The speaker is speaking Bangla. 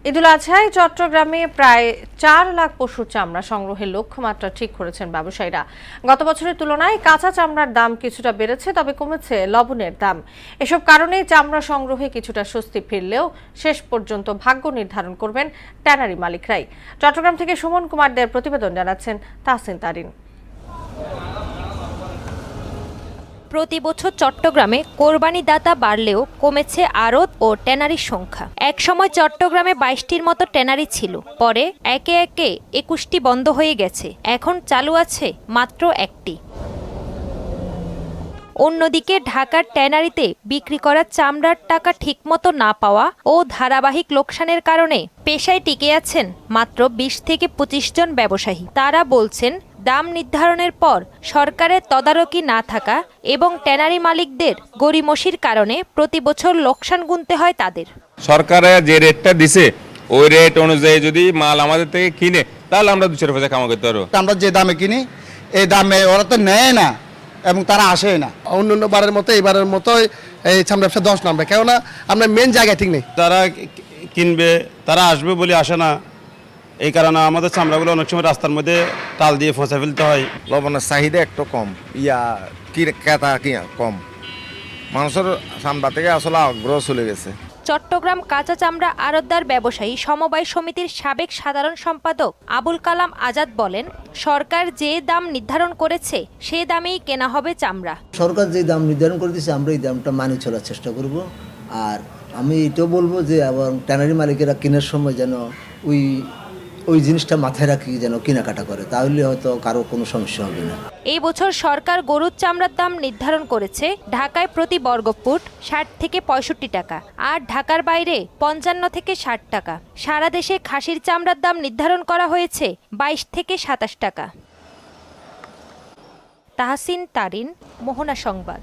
ঈদুল আজহায় চট্টগ্রামে প্রায় ৪ লাখ পশুর চামড়া সংগ্রহের লক্ষ্যমাত্রা ঠিক করেছেন ব্যবসায়ীরা। গত বছরের তুলনায় কাঁচা চামড়ার দাম কিছুটা বেড়েছে, তবে কমেছে লবণের দাম। এসব কারণে চামড়া সংগ্রহে কিছুটা স্বস্তি ফিরলেও শেষ পর্যন্ত ভাগ্য নির্ধারণ করবেন ট্যানারি মালিকরাই। চট্টগ্রাম থেকে সুমন কুমার দের প্রতিবেদন, জানাচ্ছেন তাহসিন তারিন। প্রতি বছর চট্টগ্রামে কোরবানি দাতা বাড়লেও কমেছে আড়ত ও ট্যানারির সংখ্যা। একসময় চট্টগ্রামে ২২টির মতো ট্যানারি ছিল, পরে একে একে ২১টি বন্ধ হয়ে গেছে, এখন চালু আছে মাত্র একটি। অন্যদিকে ঢাকার ট্যানারিতে বিক্রি করা চামড়ার টাকা ঠিকমতো না পাওয়া ও ধারাবাহিক লোকসানের কারণে পেশায় টিকে আছেন মাত্র ২০ থেকে ২৫ জন ব্যবসায়ী। তারা বলছেন, দাম নির্ধারণের পর সরকারের তদারকি না থাকা এবং ট্যানারি মালিকদের গড়িমসির কারণে প্রতি বছর লোকসান গুনতে হয় তাদের। সরকারে যে রেটটা দিছে ওই রেট অনুযায়ী যদি মাল আমাদের থেকে কিনে, তাহলে আমরা ২-৪ পয়সা কামাই করতে পারবো। আমরা যে দামে কিনি এই দামে ওরা তো নেয় না এবং তারা আসে না। অন্য বারের মতো এবারের মতো এই চামড়া ব্যবসা ১০ নামবে, কেননা আমরা মেন জায়গায় ঠিক নেই। তারা কিনবে, তারা আসবে বলে আসে না, এই কারণে আমাদের চামড়াগুলো অনেক সময় রাস্তার মধ্যে টাল দিয়ে ফসা ফেলতে হয়। লবণের চাহিদা একটু কম, ক্রেতা কম, মানুষের চামড়া থেকে আসলে আগ্রহ চলে গেছে। চট্টগ্রাম কাঁচা চামড়া আড়তদার ব্যবসায়ী সমবায় সমিতির সাবেক সাধারণ সম্পাদক আবুল কালাম আজাদ বলেন, সরকার যে দাম নির্ধারণ করেছে সে দামেই কেনা হবে চামড়া। সরকার যে দাম নির্ধারণ করে দিয়েছে আমরা এই দামটা মানে চলার চেষ্টা করব। আর আমি এটাও বলবো যে এবং ট্যানারি মালিকেরা কেনার সময় যেন ওই জিনিসটা মাথায় রাখি যেন কেনাকাটা করে, তাহলে হয়তো কারো কোনো সমস্যা হবে না। এই বছর সরকার গরুর চামড়ার দাম নির্ধারণ করেছে ঢাকায় প্রতি বর্গফুট ৬০ থেকে ৬৫ টাকা, আর ঢাকার বাইরে ৫৫ থেকে ৬০ টাকা। সারা দেশে খাসির চামড়ার দাম নির্ধারণ করা হয়েছে ২২ থেকে ২৭ টাকা। তাহসিন তারিন, মোহনা সংবাদ।